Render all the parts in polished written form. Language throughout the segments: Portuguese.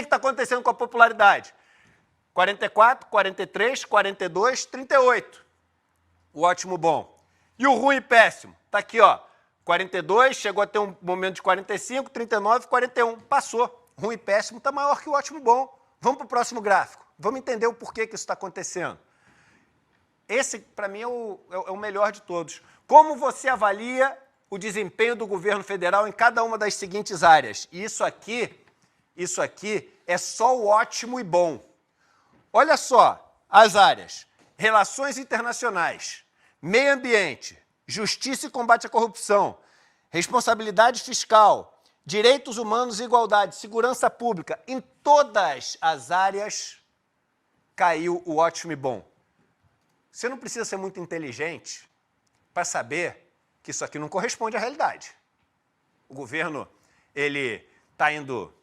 que está acontecendo com a popularidade? 44, 43, 42, 38. O ótimo bom. E o ruim e péssimo? Está aqui, ó. 42, chegou a ter um momento de 45, 39, 41. Passou. Ruim e péssimo está maior que o ótimo bom. Vamos para o próximo gráfico. Vamos entender o porquê que isso está acontecendo. Esse, para mim, é o melhor de todos. Como você avalia o desempenho do governo federal em cada uma das seguintes áreas? E isso aqui é só o ótimo e bom. Olha só as áreas: relações internacionais, meio ambiente, justiça e combate à corrupção, responsabilidade fiscal, direitos humanos e igualdade, segurança pública. Em todas as áreas caiu o ótimo e bom. Você não precisa ser muito inteligente para saber que isso aqui não corresponde à realidade. O governo ele está indo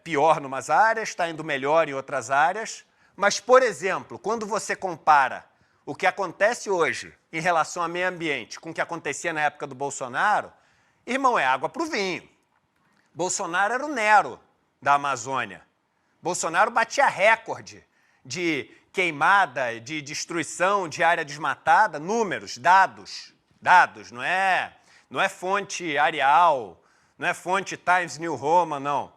pior em umas áreas, está indo melhor em outras áreas, mas, por exemplo, quando você compara o que acontece hoje em relação ao meio ambiente com o que acontecia na época do Bolsonaro, irmão, é água para o vinho. Bolsonaro era o Nero da Amazônia. Bolsonaro batia recorde de queimada, de destruição de área desmatada, números, dados, não é fonte Arial, não é fonte Times New Roman, não.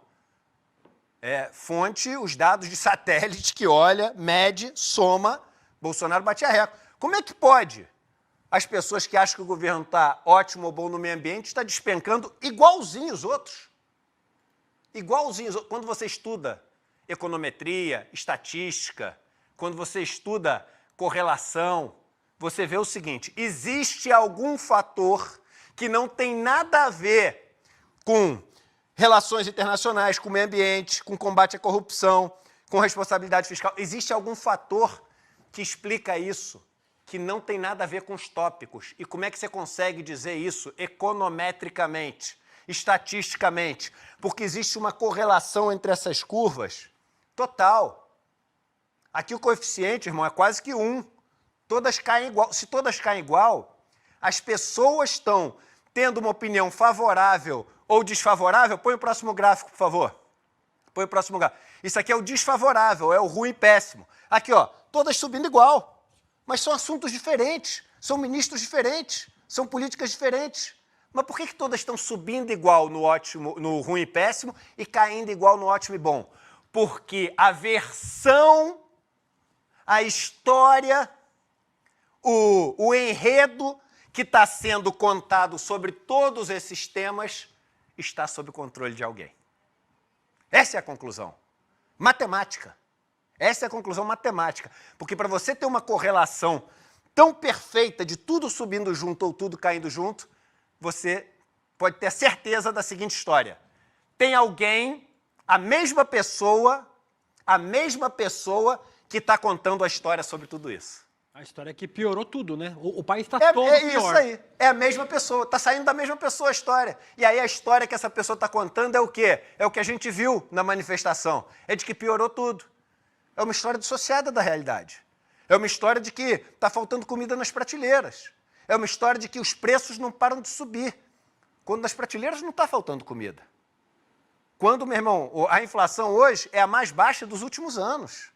É fonte, os dados de satélite que olha, mede, soma, Bolsonaro batia recorde. Como é que pode as pessoas que acham que o governo está ótimo ou bom no meio ambiente está despencando igualzinho os outros? Igualzinho os outros. Quando você estuda econometria, estatística, quando você estuda correlação, você vê o seguinte: existe algum fator que não tem nada a ver com relações internacionais, com o meio ambiente, com combate à corrupção, com responsabilidade fiscal. Existe algum fator que explica isso, que não tem nada a ver com os tópicos. E como é que você consegue dizer isso econometricamente, estatisticamente? Porque existe uma correlação entre essas curvas total. Aqui o coeficiente, irmão, é quase que 1. Todas caem igual. Se todas caem igual, as pessoas estão tendo uma opinião favorável ou desfavorável. Põe o próximo gráfico, por favor. Põe o próximo gráfico. Isso aqui é o desfavorável, é o ruim e péssimo. Aqui, ó, todas subindo igual. Mas são assuntos diferentes, são ministros diferentes, são políticas diferentes. Mas por que todas estão subindo igual no ótimo, no ruim e péssimo e caindo igual no ótimo e bom? Porque a versão, a história, o enredo que está sendo contado sobre todos esses temas está sob o controle de alguém. Essa é a conclusão matemática. Essa é a conclusão matemática. Porque para você ter uma correlação tão perfeita de tudo subindo junto ou tudo caindo junto, você pode ter certeza da seguinte história: tem alguém, a mesma pessoa que está contando a história sobre tudo isso. A história que piorou tudo, né? O país está todo pior. É isso aí. É a mesma pessoa. Está saindo da mesma pessoa a história. E aí a história que essa pessoa está contando é o quê? É o que a gente viu na manifestação. É de que piorou tudo. É uma história dissociada da realidade. É uma história de que está faltando comida nas prateleiras. É uma história de que os preços não param de subir. Quando nas prateleiras não está faltando comida. Quando, meu irmão, a inflação hoje é a mais baixa dos últimos anos.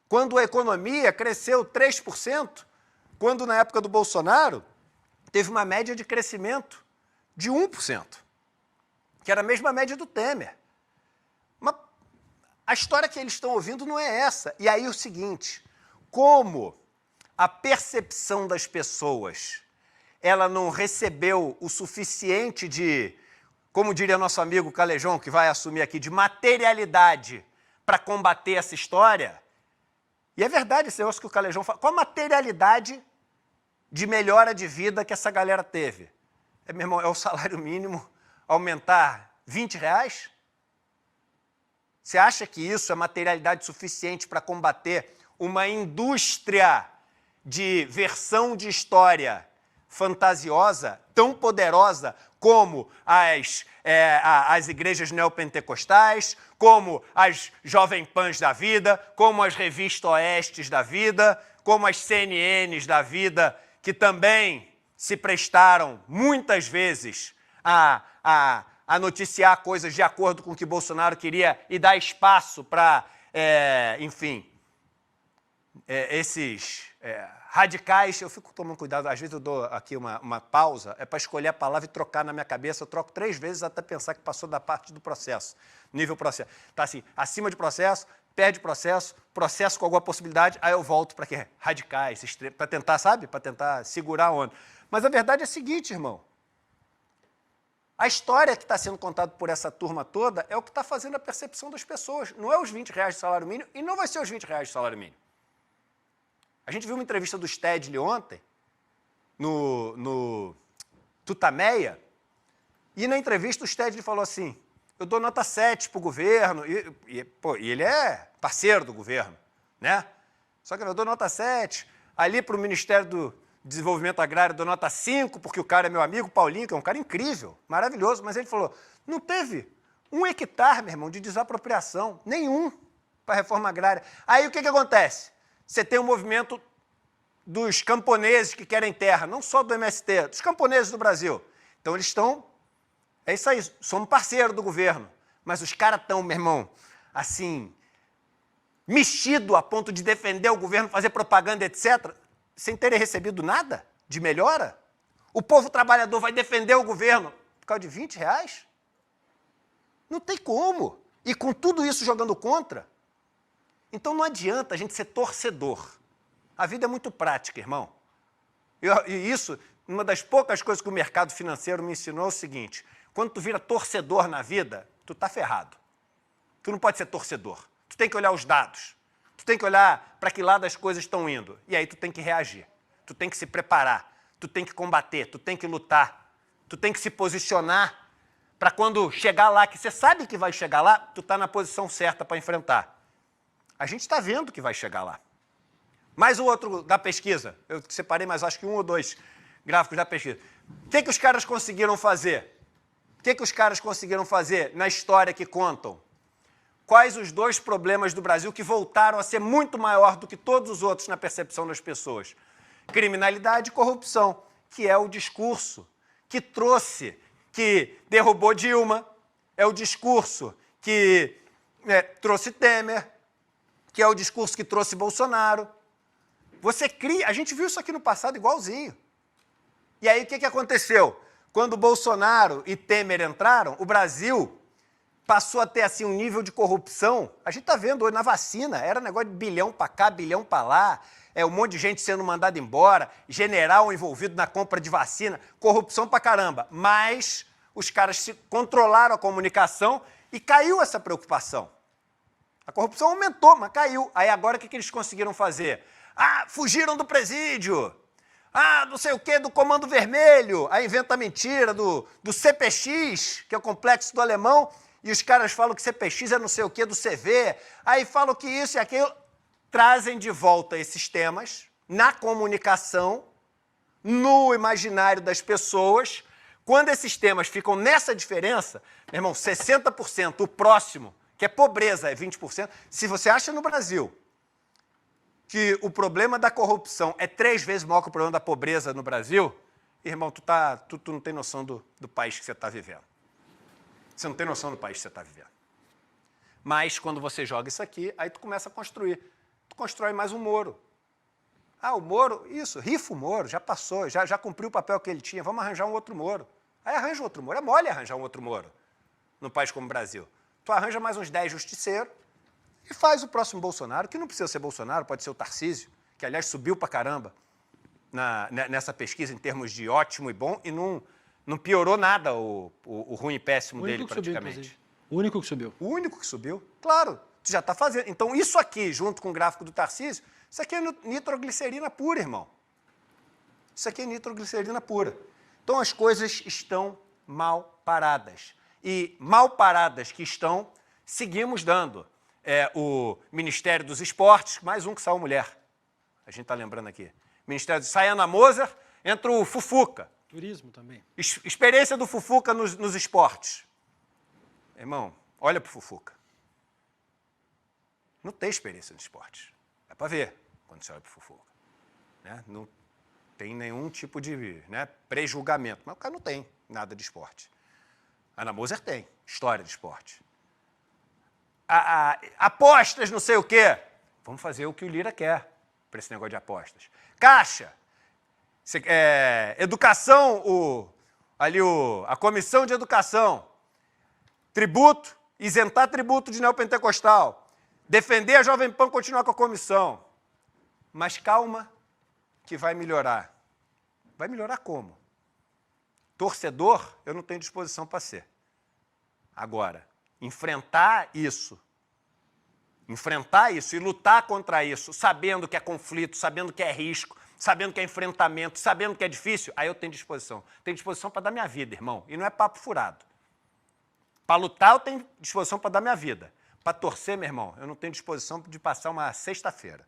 Quando a economia cresceu 3%, quando na época do Bolsonaro teve uma média de crescimento de 1%, que era a mesma média do Temer. Mas a história que eles estão ouvindo não é essa. E aí o seguinte: como a percepção das pessoas ela não recebeu o suficiente de, como diria nosso amigo Calejão, que vai assumir aqui, de materialidade para combater essa história. E é verdade esse negócio que o Calejão fala. Qual a materialidade de melhora de vida que essa galera teve? Meu irmão, é o salário mínimo aumentar R$20? Você acha que isso é materialidade suficiente para combater uma indústria de versão de história fantasiosa, tão poderosa como as igrejas neopentecostais, como as Jovem Pans da vida, como as revistas Oestes da vida, como as CNNs da vida, que também se prestaram muitas vezes a a noticiar coisas de acordo com o que Bolsonaro queria e dar espaço para, enfim, esses radicais. Eu fico tomando cuidado, às vezes eu dou aqui uma pausa, para escolher a palavra e trocar na minha cabeça, eu troco 3 vezes até pensar que passou da parte do processo, nível processo. Tá assim, acima de processo, perde processo, processo com alguma possibilidade, aí eu volto para quê? Radicais, para tentar, sabe? Para tentar segurar a onda. Mas a verdade é a seguinte, irmão. A história que está sendo contada por essa turma toda é o que está fazendo a percepção das pessoas. Não é os R$20 de salário mínimo e não vai ser os R$20 de salário mínimo. A gente viu uma entrevista do Stedley ontem, no Tutameia, e na entrevista o Stedley falou assim, eu dou nota 7 para o governo, e ele é parceiro do governo, né? Só que eu dou nota 7, ali para o Ministério do Desenvolvimento Agrário eu dou nota 5, porque o cara é meu amigo, Paulinho, que é um cara incrível, maravilhoso, mas ele falou, não teve 1 hectare, meu irmão, de desapropriação, nenhum, para a reforma agrária. Aí o que acontece? Você tem um movimento dos camponeses que querem terra, não só do MST, dos camponeses do Brasil. Então eles estão, é isso aí, somos parceiros do governo, mas os caras estão, meu irmão, assim, mexido a ponto de defender o governo, fazer propaganda, etc., sem terem recebido nada de melhora? O povo trabalhador vai defender o governo por causa de R$20? Não tem como. E com tudo isso jogando contra. Então não adianta a gente ser torcedor. A vida é muito prática, irmão. E isso, uma das poucas coisas que o mercado financeiro me ensinou é o seguinte, quando tu vira torcedor na vida, tu tá ferrado. Tu não pode ser torcedor. Tu tem que olhar os dados. Tu tem que olhar para que lado as coisas estão indo. E aí tu tem que reagir. Tu tem que se preparar. Tu tem que combater. Tu tem que lutar. Tu tem que se posicionar para quando chegar lá, que você sabe que vai chegar lá, tu está na posição certa para enfrentar. A gente está vendo que vai chegar lá. Mais o outro da pesquisa. Eu separei mais acho que 1 ou 2 gráficos da pesquisa. O que os caras conseguiram fazer? O que os caras conseguiram fazer na história que contam? Quais os 2 problemas do Brasil que voltaram a ser muito maior do que todos os outros na percepção das pessoas? Criminalidade e corrupção, que é o discurso que trouxe, que derrubou Dilma, é o discurso que trouxe Temer, que é o discurso que trouxe Bolsonaro. Você cria, a gente viu isso aqui no passado igualzinho. E aí o que aconteceu? Quando Bolsonaro e Temer entraram, o Brasil passou a ter assim, um nível de corrupção. A gente está vendo hoje na vacina, era negócio de bilhão para cá, bilhão para lá, um monte de gente sendo mandada embora, general envolvido na compra de vacina, corrupção pra caramba. Mas os caras controlaram a comunicação e caiu essa preocupação. A corrupção aumentou, mas caiu. Aí agora o que eles conseguiram fazer? Ah, fugiram do presídio. Ah, não sei o quê, do Comando Vermelho. Aí inventa a mentira do CPX, que é o Complexo do Alemão, e os caras falam que CPX é não sei o quê do CV. Aí falam que isso e aquilo. Trazem de volta esses temas na comunicação, no imaginário das pessoas. Quando esses temas ficam nessa diferença, meu irmão, 60%, o próximo, que é pobreza, é 20%. Se você acha no Brasil que o problema da corrupção é 3 vezes maior que o problema da pobreza no Brasil, irmão, tu não tem noção do país que você está vivendo. Você não tem noção do país que você está vivendo. Mas quando você joga isso aqui, aí tu começa a construir. Tu constrói mais um Moro. Ah, o Moro, isso, rifa o Moro, já passou, já cumpriu o papel que ele tinha, vamos arranjar um outro Moro. Aí arranja um outro Moro, é mole arranjar um outro Moro num país como o Brasil. Tu arranja mais uns 10 justiceiros e faz o próximo Bolsonaro, que não precisa ser Bolsonaro, pode ser o Tarcísio, que aliás subiu pra caramba nessa pesquisa em termos de ótimo e bom e não piorou nada o ruim e péssimo dele praticamente. O único que subiu. O único que subiu, claro. Tu já está fazendo. Então, isso aqui, junto com o gráfico do Tarcísio, isso aqui é nitroglicerina pura, irmão. Isso aqui é nitroglicerina pura. Então, as coisas estão mal paradas. E mal paradas que estão, seguimos dando. O Ministério dos Esportes, mais um que saiu mulher. A gente está lembrando aqui. Ministério de Sayana Moser, entra o Fufuca. Turismo também. Experiência do Fufuca nos esportes. Irmão, olha para o Fufuca. Não tem experiência no esporte. É para ver quando você olha para o Fufuca. Né? Não tem nenhum tipo de pré-julgamento. Mas o cara não tem nada de esporte. Ana Moser tem história de esporte. Apostas, não sei o quê. Vamos fazer o que o Lira quer para esse negócio de apostas. Caixa. Educação, a comissão de educação. Tributo, isentar tributo de neopentecostal. Defender a Jovem Pan, continuar com a comissão. Mas calma, que vai melhorar. Vai melhorar como? Torcedor, eu não tenho disposição para ser. Agora, enfrentar isso e lutar contra isso, sabendo que é conflito, sabendo que é risco, sabendo que é enfrentamento, sabendo que é difícil, aí eu tenho disposição. Tenho disposição para dar minha vida, irmão. E não é papo furado. Para lutar, eu tenho disposição para dar minha vida. Para torcer, meu irmão, eu não tenho disposição de passar uma sexta-feira.